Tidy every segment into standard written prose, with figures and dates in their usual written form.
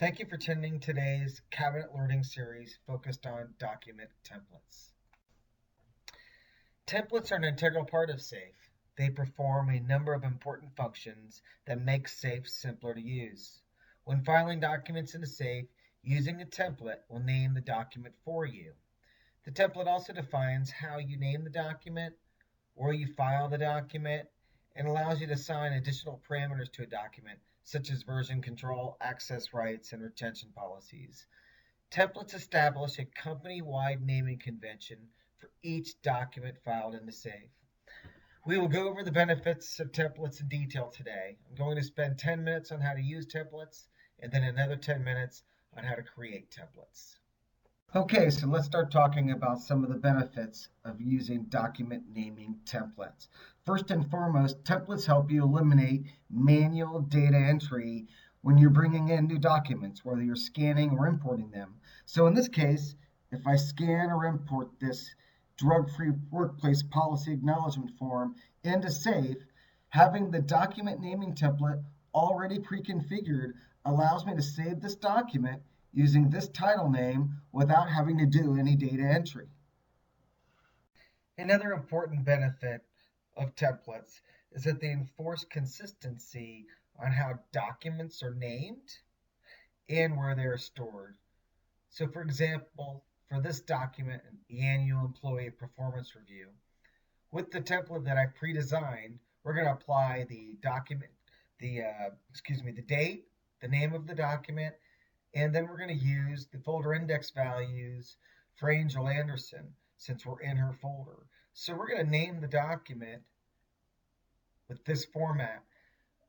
Thank you for attending today's cabinet learning series focused on document templates. Templates are an integral part of SAFE. They perform a number of important functions that make SAFE simpler to use. When filing documents into SAFE, using a template will name the document for you. The template also defines how you name the document, where you file the document, and allows you to assign additional parameters to a document, such as version control, access rights, and retention policies. Templates establish a company-wide naming convention for each document filed into SAFE. We will go over the benefits of templates in detail today. I'm going to spend 10 minutes on how to use templates, and then another 10 minutes on how to create templates. Okay, so let's start talking about some of the benefits of using document naming templates. First and foremost, templates help you eliminate manual data entry when you're bringing in new documents, whether you're scanning or importing them. So in this case, if I scan or import this drug-free workplace policy acknowledgement form into SAFE, having the document naming template already pre-configured allows me to save this document using this title name without having to do any data entry. Another important benefit of templates is that they enforce consistency on how documents are named and where they are stored. So for example, for this document, the annual employee performance review, with the template that I pre-designed, we're going to apply the document, the date, the name of the document, and then we're going to use the folder index values for Angel Anderson since we're in her folder. So we're going to name the document with this format.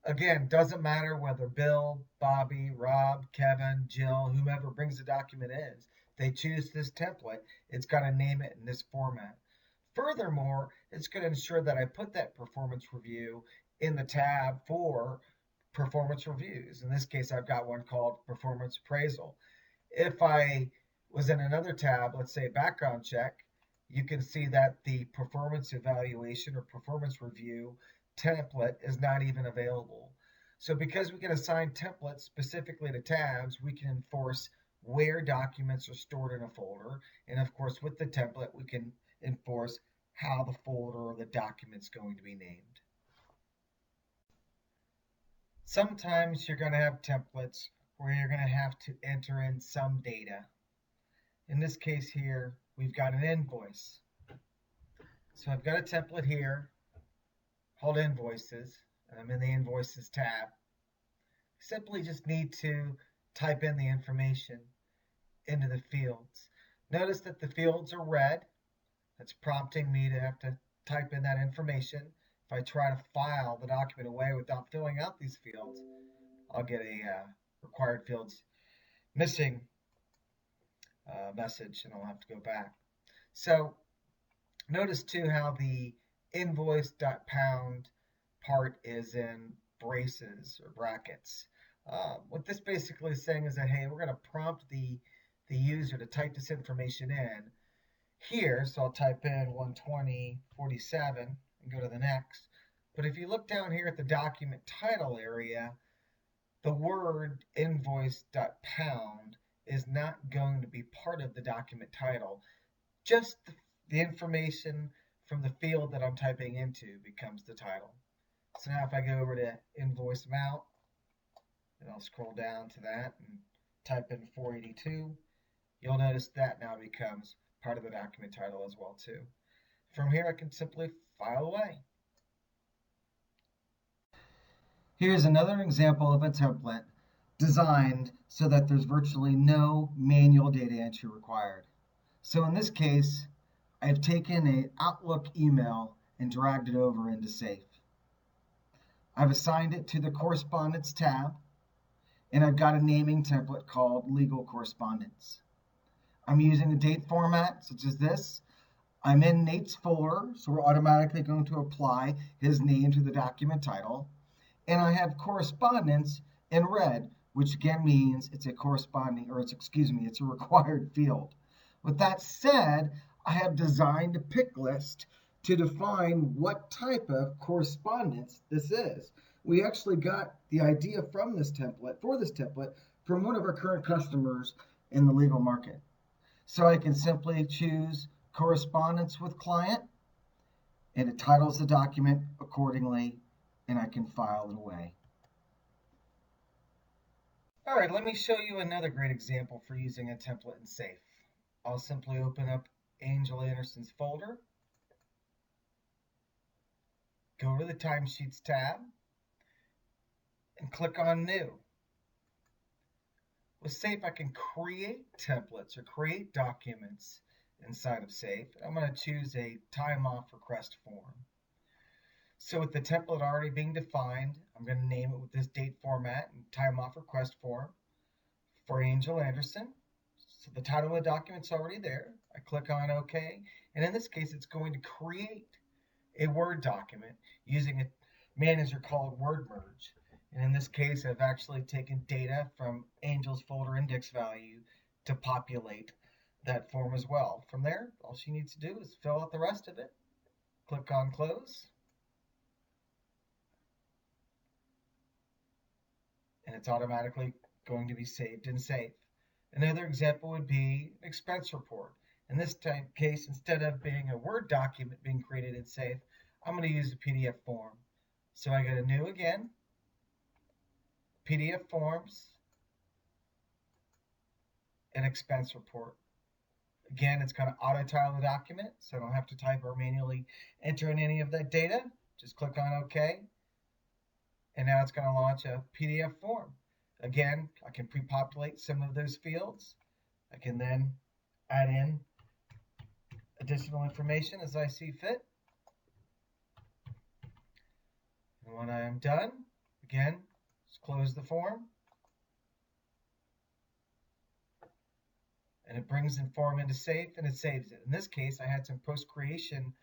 Again, doesn't matter whether Bill, Bobby, Rob, Kevin, Jill, whomever brings the document in, if they choose this template, it's going to name it in this format. Furthermore, it's going to ensure that I put that performance review in the tab for performance reviews. In this case, I've got one called performance appraisal. If I was in another tab, let's say background check, you can see that the performance evaluation or performance review template is not even available. So because we can assign templates specifically to tabs, we can enforce where documents are stored in a folder. And of course, with the template, we can enforce how the folder or the document's going to be named. Sometimes you're going to have templates where you're going to have to enter in some data. In this case here, we've got an invoice. So I've got a template here called invoices, and I'm in the invoices tab. Simply just need to type in the information into the fields. Notice that the fields are red. That's prompting me to have to type in that information. If I try to file the document away without filling out these fields, I'll get a required fields missing message, and I'll have to go back. So notice too how the invoice.pound part is in braces or brackets. What this basically is saying is that, hey, we're going to prompt the user to type this information in here. So I'll type in 120.47 and go to the next. But if you look down here at the document title area, the word invoice.pound is not going to be part of the document title. Just the information from the field that I'm typing into becomes the title. So now if I go over to invoice amount, and I'll scroll down to that and type in 482, you'll notice that now becomes part of the document title as well too. From here, I can simply file away. Here's another example of a template designed so that there's virtually no manual data entry required. So in this case, I've taken an Outlook email and dragged it over into SAFE. I've assigned it to the Correspondence tab, and I've got a naming template called Legal Correspondence. I'm using a date format such as this. I'm in Nate's folder, so we're automatically going to apply his name to the document title. And I have correspondence in red, which again means it's a corresponding, or it's a required field. With that said, I have designed a pick list to define what type of correspondence this is. We actually got the idea from this template, from one of our current customers in the legal market. So I can simply choose correspondence with client, and it titles the document accordingly, and I can file it away. All right, let me show you another great example for using a template in SAFE. I'll simply open up Angel Anderson's folder, go to the Timesheets tab, and click on New. With SAFE, I can create templates or create documents inside of SAFE. I'm going to choose a time off request form. So with the template already being defined, I'm going to name it with this date format and time off request form for Angel Anderson. So the title of the document's already there. I click on OK. And in this case, it's going to create a Word document using a manager called Word Merge. And in this case, I've actually taken data from Angel's folder index value to populate that form as well. From there, all she needs to do is fill out the rest of it. Click on Close. And it's automatically going to be saved in SAFE. Another example would be an expense report. In this case, instead of being a Word document being created in SAFE, I'm going to use a PDF form. So I go to New again, PDF Forms, and Expense Report. Again, it's going to auto-tile the document, so I don't have to type or manually enter in any of that data. Just click on OK, and now it's going to launch a PDF form. Again, I can pre-populate some of those fields. I can then add in additional information as I see fit. And when I am done, again, just close the form. And it brings the form into SAFE and it saves it. In this case, I had some post-creation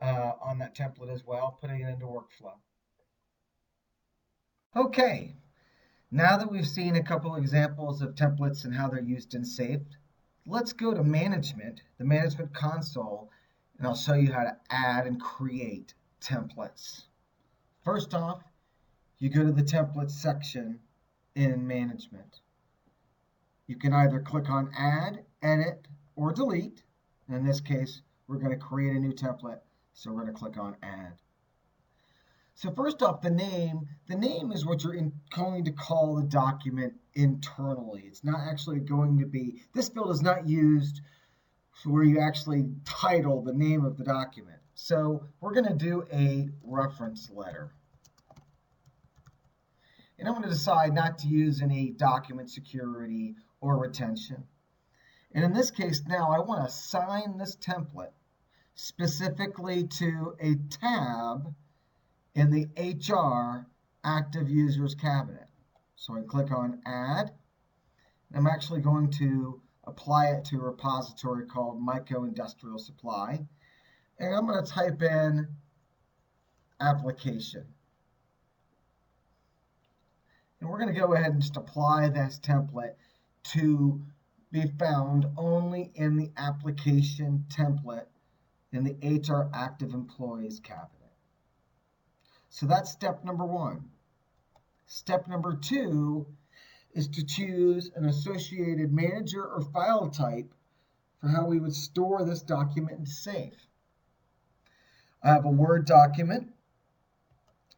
on that template as well, putting it into workflow. Okay, now that we've seen a couple examples of templates and how they're used in SAFE, let's go to Management, the Management Console, and I'll show you how to add and create templates. First off, you go to the Templates section in Management. You can either click on Add, Edit, or Delete. In this case, we're going to create a new template, so we're going to click on Add. So first off, the name is what you're going to call the document internally. It's not actually going to be, this field is not used where you actually title the name of the document. So we're going to do a reference letter. And I'm going to decide not to use any document security or retention. And in this case now, I want to assign this template specifically to a tab in the HR Active Users cabinet. So I click on Add. I'm actually going to apply it to a repository called Myco Industrial Supply. And I'm going to type in Application. And we're going to go ahead and just apply this template to be found only in the Application template in the HR Active Employees cabinet. So that's step number one. Step number two is to choose an associated manager or file type for how we would store this document in SAFE. I have a Word document,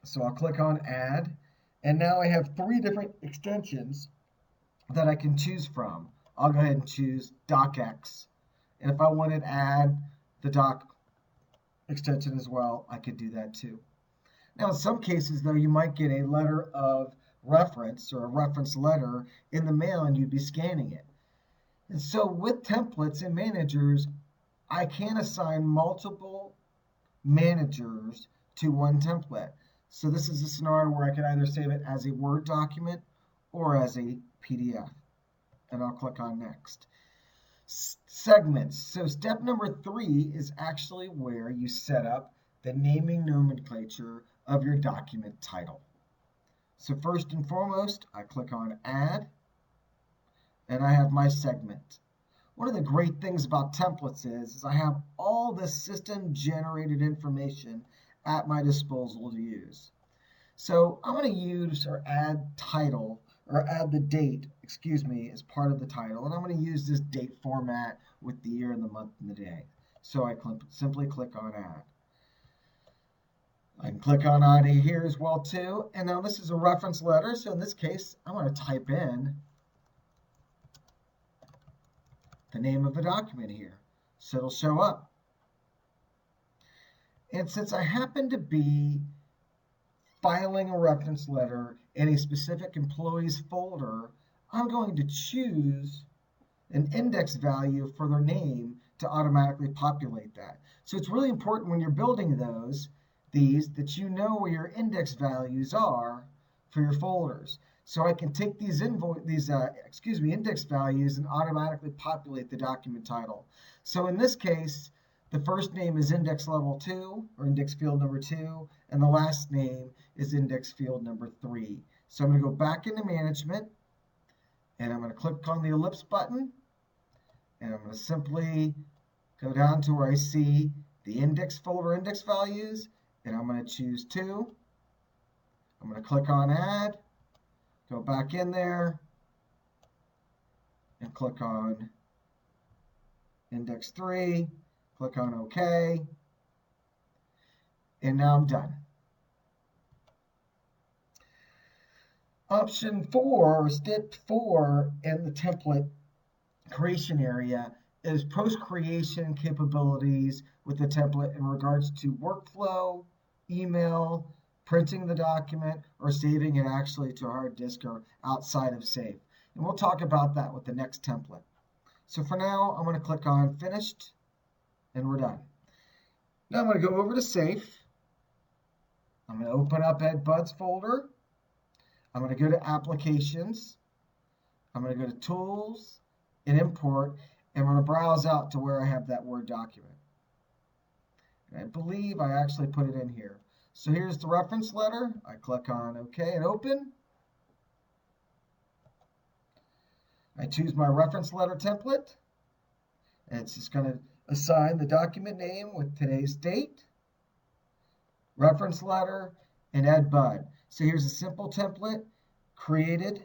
so I'll click on Add, and now I have three different extensions that I can choose from. I'll go ahead and choose DocX, and if I wanted to add the doc extension as well, I could do that too. Now, in some cases, though, you might get a letter of reference or a reference letter in the mail and you'd be scanning it. And so with templates and managers, I can assign multiple managers to one template. So this is a scenario where I can either save it as a Word document or as a PDF. And I'll click on Next. Segments. So step number 3 is actually where you set up the naming nomenclature of your document title. So first and foremost, I click on Add, and I have my segment. One of the great things about templates is I have all this system-generated information at my disposal to use. So I'm going to use or add title or add the date, as part of the title. And I'm going to use this date format with the year and the month and the day. So I simply click on add. I can click on add here as well too. And now this is a reference letter. So in this case, I'm going to type in the name of the document here. So it'll show up. And since I happen to be filing a reference letter in a specific employee's folder, I'm going to choose an index value for their name to automatically populate that. So it's really important when you're building these that you know where your index values are for your folders. So I can take these index values and automatically populate the document title. So in this case, the first name is index level 2 or index field number 2, and the last name is index field number 3. So I'm going to go back into management, and I'm going to click on the ellipse button, and I'm going to simply go down to where I see the index folder index values, and I'm going to choose 2. I'm going to click on add, go back in there, and click on index 3, click on OK, and now I'm done. Option 4, or step 4 in the template creation area is post-creation capabilities with the template in regards to workflow, email, printing the document, or saving it actually to a hard disk or outside of Save. And we'll talk about that with the next template. So for now, I'm going to click on Finished, and we're done. Now I'm going to go over to Safe. I'm going to open up Ed Bud's folder. I'm going to go to Applications. I'm going to go to Tools and Import, and I'm going to browse out to where I have that Word document. And I believe I actually put it in here. So here's the reference letter. I click on OK and Open. I choose my reference letter template, and it's just going to assign the document name with today's date, reference letter, and Ed Bud. So here's a simple template created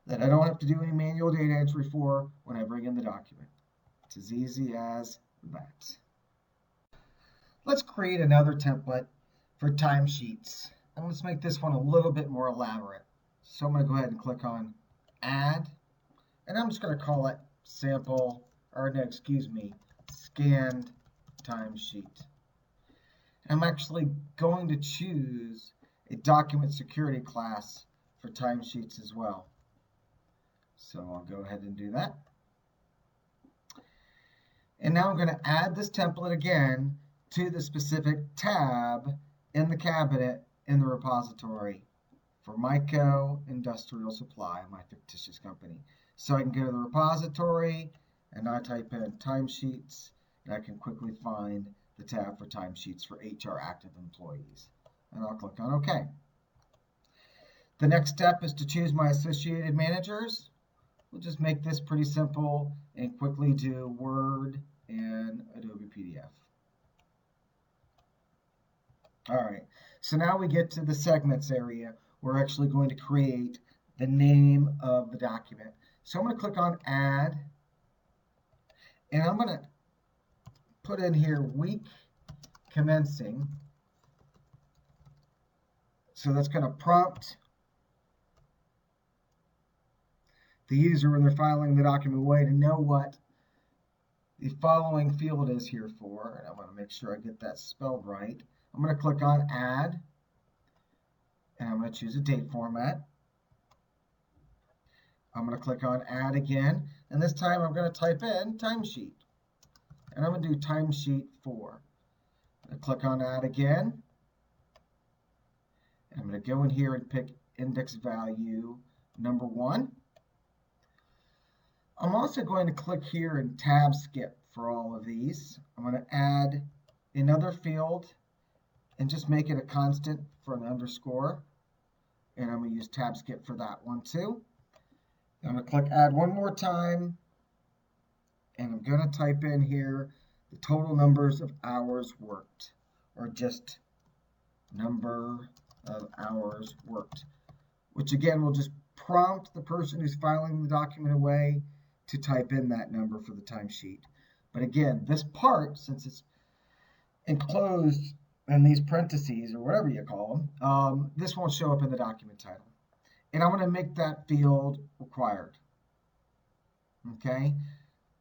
that I don't have to do any manual data entry for when I bring in the document. It's as easy as that. Let's create another template for timesheets. And let's make this one a little bit more elaborate. So I'm going to go ahead and click on Add. And I'm just going to call it Scanned Timesheet. I'm actually going to choose a document security class for timesheets as well. So I'll go ahead and do that. And now I'm going to add this template again to the specific tab in the cabinet in the repository for Myco Industrial Supply, my fictitious company. So I can go to the repository and I type in timesheets, and I can quickly find the tab for timesheets for HR active employees. And I'll click on OK. The next step is to choose my associated managers. We'll just make this pretty simple and quickly do Word and Adobe PDF. All right, so now we get to the segments area. We're actually going to create the name of the document. So I'm going to click on Add, and I'm going to put in here week commencing. So that's going to prompt the user when they're filing the document away to know what the following field is here for. And I want to make sure I get that spelled right. I'm going to click on Add, and I'm going to choose a date format. I'm going to click on Add again, and this time I'm going to type in timesheet. And I'm going to do timesheet 4. I'm going to click on Add again. And I'm going to go in here and pick index value number 1. I'm also going to click here and tab skip for all of these. I'm going to add another field and just make it a constant for an underscore. And I'm going to use tab skip for that one too. I'm going to click add one more time. And I'm going to type in here the total numbers of hours worked, or just number of hours worked, which again will just prompt the person who's filing the document away to type in that number for the timesheet. But again, this part, since it's enclosed in these parentheses or whatever you call them, this won't show up in the document title. And I'm going to make that field required. Okay,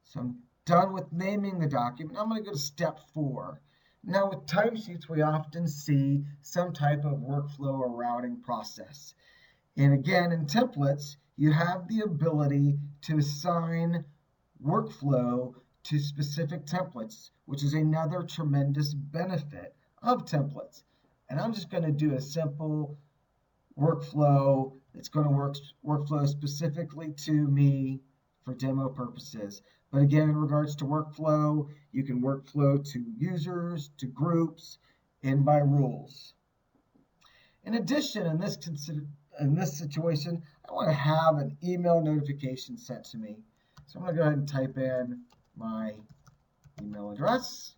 so I'm done with naming the document. I'm going to go to step 4. Now with timesheets, we often see some type of workflow or routing process. And again, in templates, you have the ability to assign workflow to specific templates, which is another tremendous benefit of templates. And I'm just going to do a simple workflow that's going to workflow specifically to me for demo purposes. But again, in regards to workflow, you can workflow to users, to groups, and by rules. In addition, in this situation, I want to have an email notification sent to me. So I'm going to go ahead and type in my email address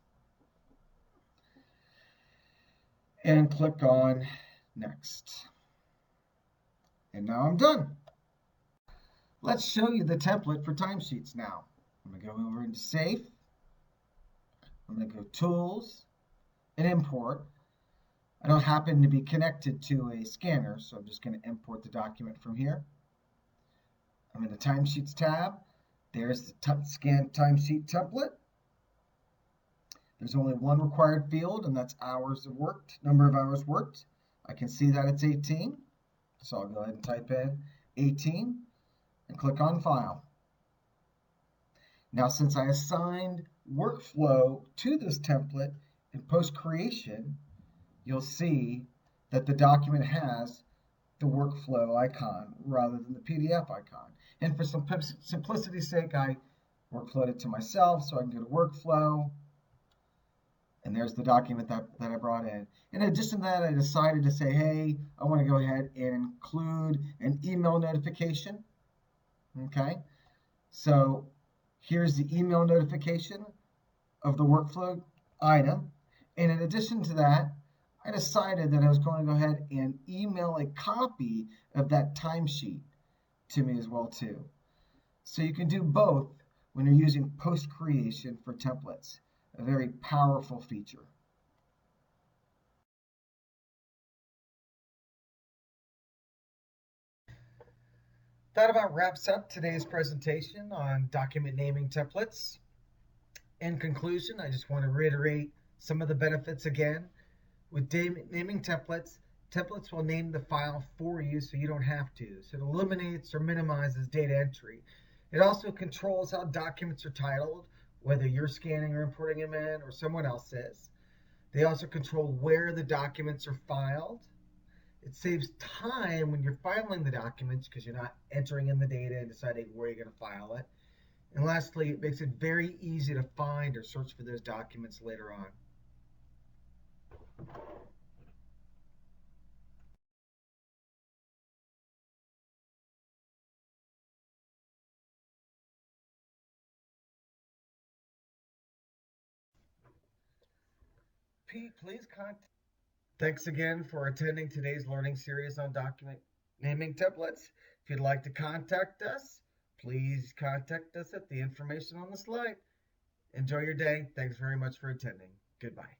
and click on next. And now I'm done. Let's show you the template for timesheets now. I'm going to go over into Safe. I'm going to go Tools and Import. I don't happen to be connected to a scanner, so I'm just going to import the document from here. I'm in the Timesheets tab. There's the Scan Timesheet template. There's only one required field, and that's hours of worked, number of hours worked. I can see that it's 18, so I'll go ahead and type in 18 and click on File. Now, since I assigned workflow to this template in post-creation, you'll see that the document has the workflow icon rather than the PDF icon. And for some simplicity's sake, I workflowed it to myself, so I can go to Workflow, and there's the document that I brought in. In addition to that, I decided to say, hey, I want to go ahead and include an email notification. Okay, so here's the email notification of the workflow item. And in addition to that, I decided that I was going to go ahead and email a copy of that timesheet to me as well too. So you can do both when you're using post creation for templates, a very powerful feature. That about wraps up today's presentation on document naming templates. In conclusion, I just want to reiterate some of the benefits again. With naming templates, templates will name the file for you so you don't have to. So it eliminates or minimizes data entry. It also controls how documents are titled, whether you're scanning or importing them in or someone else is. They also control where the documents are filed. It saves time when you're filing the documents because you're not entering in the data and deciding where you're going to file it. And lastly, it makes it very easy to find or search for those documents later on. Pete, please contact. Thanks again for attending today's learning series on document naming templates. If you'd like to contact us, please contact us at the information on the slide. Enjoy your day. Thanks very much for attending. Goodbye.